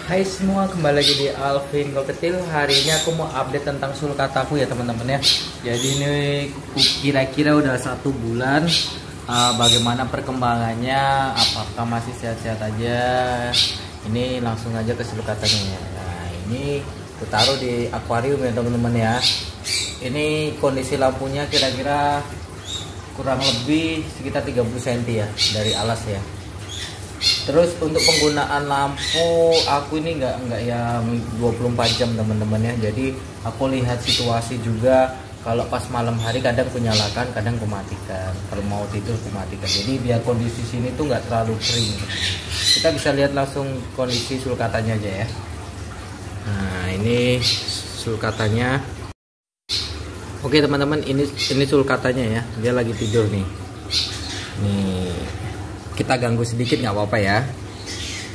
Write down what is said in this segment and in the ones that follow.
Hai semua, kembali lagi di Alvin Koketil. Hari ini aku mau update tentang sulcataku ya teman-teman ya. Jadi ini kira-kira udah 1 bulan. Bagaimana perkembangannya? Apakah masih sehat-sehat aja? Ini langsung aja ke sulcatanya ya. Nah ini aku taruh di akuarium ya teman-teman ya. Ini kondisi lampunya kira-kira kurang lebih sekitar 30 cm ya dari alas ya. Terus untuk penggunaan lampu aku ini nggak yang 24 jam teman-teman ya. Jadi aku lihat situasi juga. Kalau pas malam hari kadang kunyalakan, kadang kumatikan. Kalau mau tidur kumatikan. Jadi biar kondisi sini tuh nggak terlalu kering. Kita bisa lihat langsung kondisi sulcatanya aja ya. Nah ini sulcatanya. Oke teman-teman, ini sulcatanya ya. Dia lagi tidur nih. Nih. Kita ganggu sedikit nggak apa-apa ya,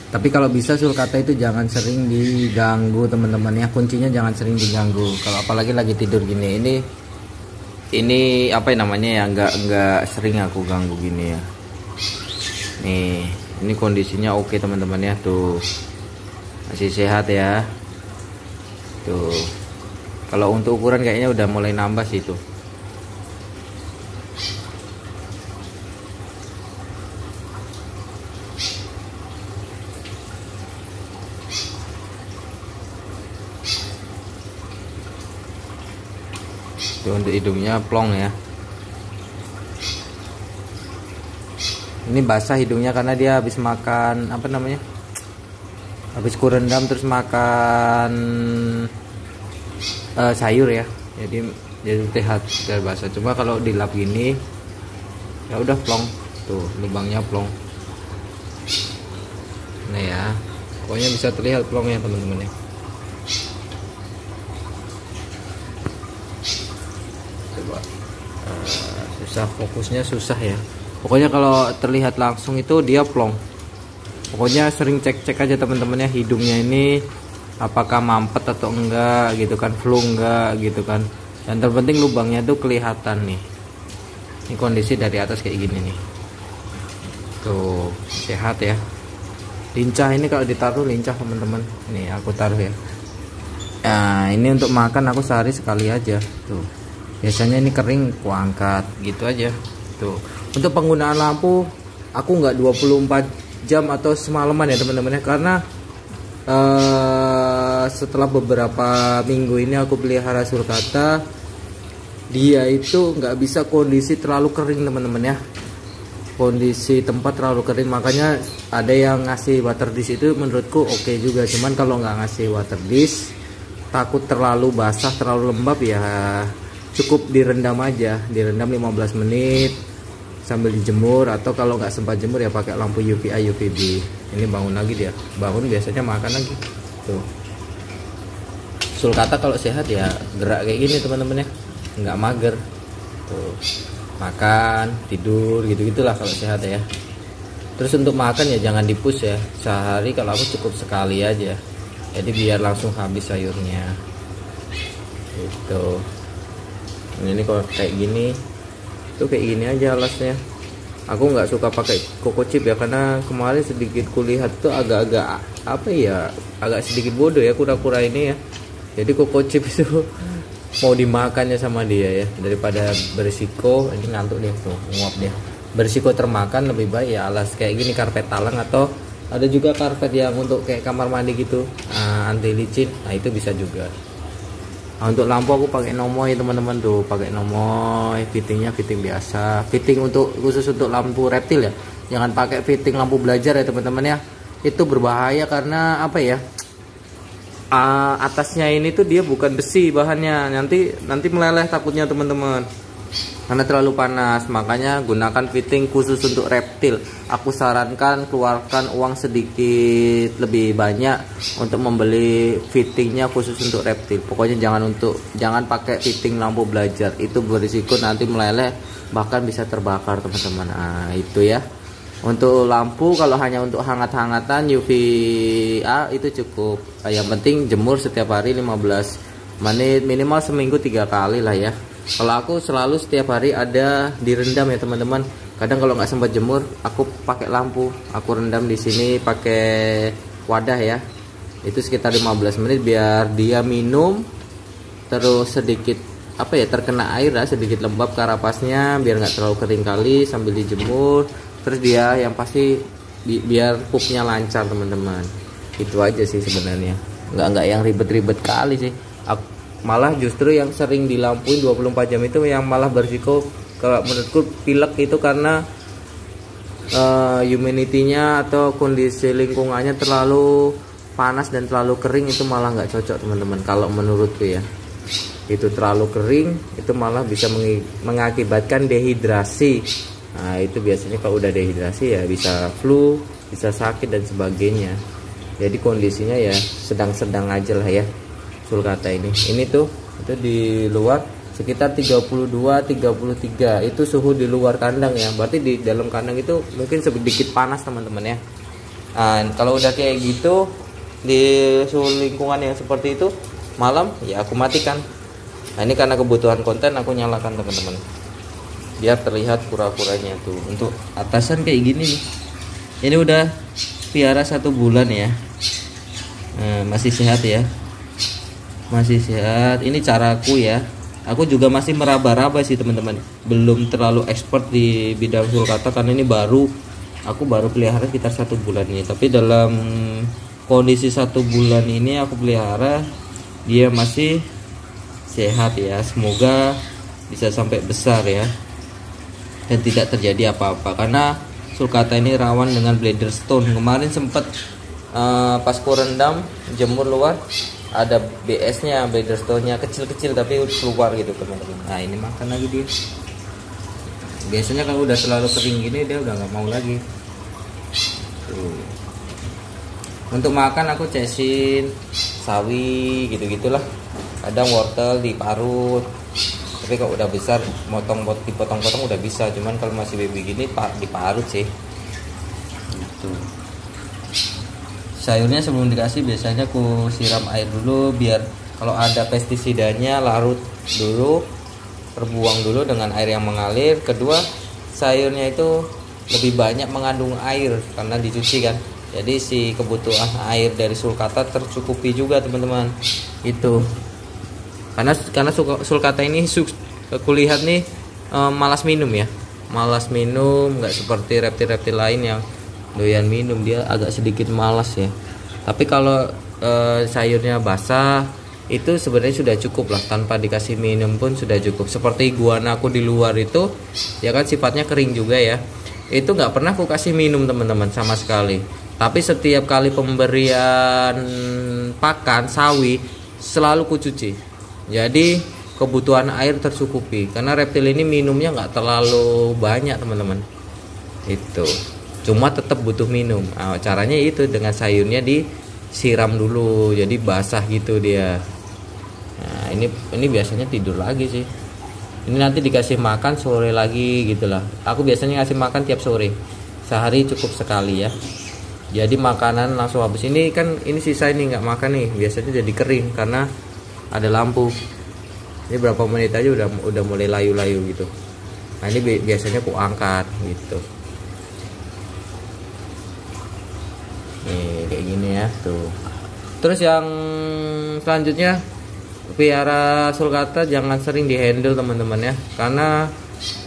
tapi kalau bisa sulcata itu jangan sering diganggu teman-teman ya. Kuncinya jangan sering diganggu, kalau apalagi lagi tidur gini. Ini apa namanya ya, nggak sering aku ganggu gini ya. Nih ini kondisinya oke teman-teman ya, tuh masih sehat ya. Tuh kalau untuk ukuran kayaknya udah mulai nambah sih tuh. Tuh, untuk hidungnya plong ya. Ini basah hidungnya karena dia habis makan apa namanya, habis kurendam terus makan sayur ya. Jadi sehat biar basah. Cuma kalau dilap gini ya udah plong. Tuh lubangnya plong. Nah ya, pokoknya bisa terlihat plongnya teman-teman ya. Susah fokusnya, susah ya. Pokoknya kalau terlihat langsung itu dia plong. Pokoknya sering cek-cek aja teman-teman ya, hidungnya ini apakah mampet atau enggak gitu kan, flu enggak gitu kan. Dan terpenting lubangnya tuh kelihatan nih. Ini kondisi dari atas kayak gini nih. Tuh sehat ya. Lincah ini, kalau ditaruh lincah teman-teman. Nih aku taruh ya. Nah ini untuk makan aku sehari sekali aja tuh. Biasanya ini kering aku angkat gitu aja. Tuh untuk penggunaan lampu aku nggak 24 jam atau semalaman ya teman-teman ya, karena setelah beberapa minggu ini aku pelihara sulcata, dia itu nggak bisa kondisi terlalu kering teman-teman ya. Kondisi tempat terlalu kering, makanya ada yang ngasih water dish itu menurutku oke juga. Cuman kalau nggak ngasih water dish takut terlalu basah, terlalu lembab ya, cukup direndam aja, direndam 15 menit sambil dijemur, atau kalau nggak sempat jemur ya pakai lampu UVA UVB. Ini bangun lagi dia, bangun biasanya makan lagi. Tuh sulcata kalau sehat ya gerak kayak gini teman-teman ya, nggak mager. Tuh makan, tidur gitu-gitulah kalau sehat ya. Terus untuk makan ya jangan dipus ya, sehari kalau aku cukup sekali aja, jadi biar langsung habis sayurnya gitu. Ini kalau kayak gini tuh kayak gini aja alasnya. Aku nggak suka pakai Coco Chip ya, karena kemarin sedikit kulihat tuh agak-agak apa ya, agak sedikit bodoh ya kura-kura ini ya. Jadi Coco Chip itu mau dimakannya sama dia ya, daripada berisiko. Ini ngantuk dia tuh, nguap dia. Berisiko termakan, lebih baik ya alas kayak gini, karpet talang, atau ada juga karpet yang untuk kayak kamar mandi gitu, anti licin. Nah itu bisa juga. Nah, untuk lampu aku pakai Nomoy teman-teman, tuh pakai Nomoy, fittingnya fitting biasa, fitting untuk khusus untuk lampu reptil ya. Jangan pakai fitting lampu belajar ya teman-teman ya, itu berbahaya karena apa ya, atasnya ini tuh dia bukan besi bahannya, nanti meleleh takutnya teman-teman, karena terlalu panas. Makanya gunakan fitting khusus untuk reptil. Aku sarankan keluarkan uang sedikit lebih banyak untuk membeli fittingnya khusus untuk reptil. Pokoknya jangan pakai fitting lampu belajar, itu berisiko nanti meleleh, bahkan bisa terbakar teman-teman. Nah itu ya. Untuk lampu kalau hanya untuk hangat-hangatan UVA itu cukup. Yang penting jemur setiap hari 15 menit, minimal seminggu 3 kali lah ya. Kalau aku selalu setiap hari ada direndam ya teman-teman. Kadang kalau nggak sempat jemur, aku pakai lampu, aku rendam di sini pakai wadah ya. itu sekitar 15 menit biar dia minum, terus sedikit terkena air lah, sedikit lembab karapasnya biar nggak terlalu kering kali sambil dijemur. Terus dia yang pasti biar pupnya lancar teman-teman. Itu aja sih sebenarnya, nggak yang ribet-ribet kali sih. Malah justru yang sering dilampuin 24 jam itu yang malah berisiko, kalau menurutku pilek itu karena humidity-nya atau kondisi lingkungannya terlalu panas dan terlalu kering, itu malah nggak cocok teman-teman. Kalau menurutku ya, itu terlalu kering itu malah bisa mengakibatkan dehidrasi. Nah itu biasanya kalau udah dehidrasi ya bisa flu, bisa sakit dan sebagainya. Jadi kondisinya ya sedang-sedang aja lah ya sulcata ini. Ini tuh itu di luar sekitar 32-33 itu suhu di luar kandang ya. Berarti di dalam kandang itu mungkin sedikit panas teman-teman ya. Nah, kalau udah kayak gitu di suhu lingkungan yang seperti itu malam ya aku matikan. Nah ini karena kebutuhan konten aku nyalakan teman-teman, biar terlihat kura-kuranya tuh. Untuk atasan kayak gini nih, ini udah piara 1 bulan ya. Masih sehat ya, masih sehat. Ini caraku ya, aku juga masih meraba-raba sih teman-teman, belum terlalu expert di bidang sulcata karena ini aku baru pelihara sekitar 1 bulan ini. Tapi dalam kondisi 1 bulan ini aku pelihara, dia masih sehat ya. Semoga bisa sampai besar ya dan tidak terjadi apa-apa, karena sulcata ini rawan dengan bladder stone. Kemarin sempat pas ku rendam jemur luar, ada BS nya, bladder stone nya kecil-kecil tapi keluar gitu teman-teman. Nah ini makan lagi dia. Biasanya kalau udah terlalu kering gini dia udah nggak mau lagi tuh. Untuk makan aku cesin sawi gitu-gitulah, kadang wortel diparut. Tapi kalau udah besar dipotong-potong udah bisa, cuman kalau masih baby gini diparut sih gitu. Sayurnya sebelum dikasih biasanya aku siram air dulu, biar kalau ada pestisidanya larut dulu, terbuang dulu dengan air yang mengalir. Kedua, sayurnya itu lebih banyak mengandung air karena dicuci kan, jadi si kebutuhan air dari sulcata tercukupi juga teman-teman. Itu karena sulcata ini kulihat nih malas minum ya, malas minum, nggak seperti reptil-reptil lain yang doyan minum, dia agak sedikit malas ya. Tapi kalau sayurnya basah itu sebenarnya sudah cukup lah, tanpa dikasih minum pun sudah cukup. Seperti iguana aku di luar itu ya kan sifatnya kering juga ya, itu nggak pernah aku kasih minum teman-teman sama sekali. Tapi setiap kali pemberian pakan sawi selalu kucuci, jadi kebutuhan air tercukupi. Karena reptil ini minumnya nggak terlalu banyak teman-teman, itu cuma tetap butuh minum. Nah, caranya itu dengan sayurnya disiram dulu jadi basah gitu dia. Nah ini biasanya tidur lagi sih. Ini nanti dikasih makan sore lagi gitulah. Aku biasanya ngasih makan tiap sore, sehari cukup sekali ya. Jadi makanan langsung habis. Ini kan ini sisa ini nggak makan nih, biasanya jadi kering karena ada lampu. Ini berapa menit aja udah mulai layu-layu gitu. Nah ini biasanya aku angkat gitu. Nih kayak gini ya tuh. Terus yang selanjutnya, piara sulcata jangan sering dihandle teman-teman ya, karena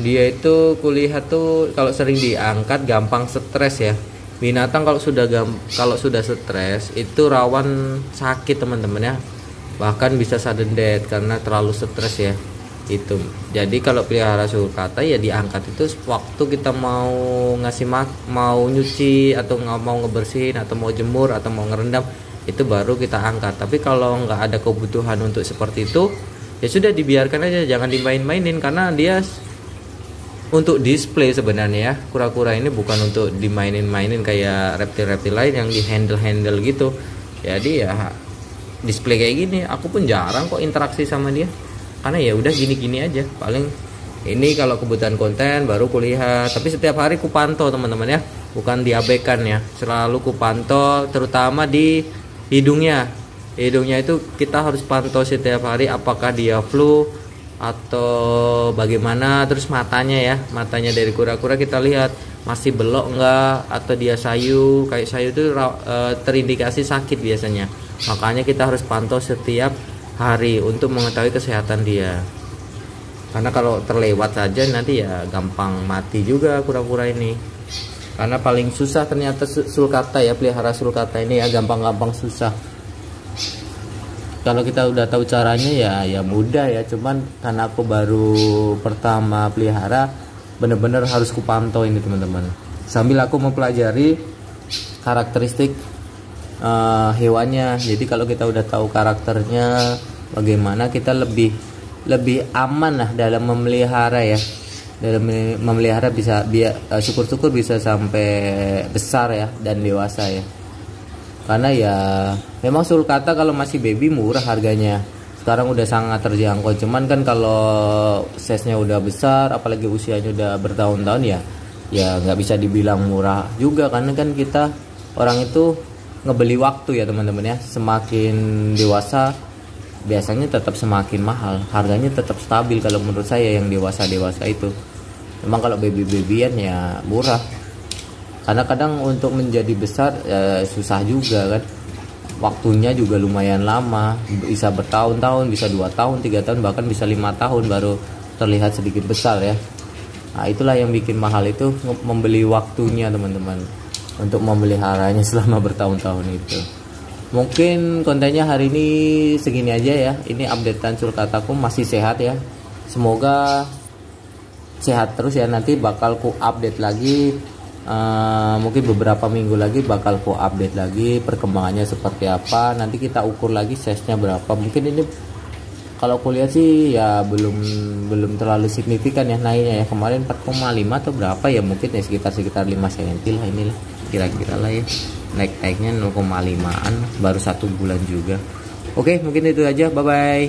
dia itu kulihat tuh kalau sering diangkat gampang stres ya. Binatang kalau sudah stres itu rawan sakit teman-teman ya, bahkan bisa sudden death karena terlalu stres ya itu. Jadi kalau pelihara sulcata ya diangkat itu waktu kita mau ngasih mau nyuci atau mau ngebersihin atau mau jemur atau mau ngerendam, itu baru kita angkat. Tapi kalau nggak ada kebutuhan untuk seperti itu ya sudah dibiarkan aja, jangan dimain-mainin, karena dia untuk display sebenarnya ya. Kura-kura ini bukan untuk dimainin-mainin kayak reptil-reptil lain yang di-handle gitu. Jadi ya display kayak gini aku pun jarang kok interaksi sama dia, karena ya udah gini-gini aja. Paling ini kalau kebutuhan konten baru kulihat, tapi setiap hari ku pantau teman-teman ya, bukan diabaikan ya, selalu ku pantau, terutama di hidungnya itu kita harus pantau setiap hari apakah dia flu atau bagaimana. Terus matanya ya, matanya dari kura-kura kita lihat masih belok enggak, atau dia sayu. Kayak sayu itu terindikasi sakit biasanya, makanya kita harus pantau setiap hari untuk mengetahui kesehatan dia, karena kalau terlewat saja nanti ya gampang mati juga kura-kura ini. Karena paling susah ternyata sulcata ya, pelihara sulcata ini ya, gampang-gampang susah. Kalau kita udah tahu caranya ya mudah ya, cuman karena aku baru pertama pelihara, bener-bener harus kupantau ini teman-teman, sambil aku mempelajari karakteristik hewannya. Jadi kalau kita udah tahu karakternya, bagaimana kita lebih aman lah dalam memelihara ya. Dalam memelihara bisa syukur-syukur bisa sampai besar ya dan dewasa ya. Karena ya memang sulcata kalau masih baby murah harganya, sekarang udah sangat terjangkau. Cuman kan kalau size-nya udah besar, apalagi usianya udah bertahun-tahun ya nggak bisa dibilang murah juga, karena kan kita orang itu ngebeli waktu ya teman-teman ya. Semakin dewasa biasanya tetap semakin mahal, harganya tetap stabil kalau menurut saya yang dewasa itu. Memang kalau baby-babyan ya murah, karena kadang untuk menjadi besar susah juga kan, waktunya juga lumayan lama, bisa bertahun-tahun, bisa 2 tahun, 3 tahun, bahkan bisa 5 tahun baru terlihat sedikit besar ya. Nah itulah yang bikin mahal itu, membeli waktunya teman-teman untuk memeliharanya selama bertahun-tahun itu. Mungkin kontennya hari ini segini aja ya. Ini updatean sulcataku masih sehat ya, semoga sehat terus ya. Nanti bakal ku update lagi, mungkin beberapa minggu lagi bakal ku update lagi perkembangannya seperti apa. Nanti kita ukur lagi size-nya berapa. Mungkin ini kalau aku lihat sih ya belum terlalu signifikan ya naiknya ya. Kemarin 4,5 atau berapa ya, mungkin ya sekitar 5 cm lah inilah kira-kira lah ya. Naiknya 0,5an, baru 1 bulan juga. Oke, mungkin itu aja, bye bye.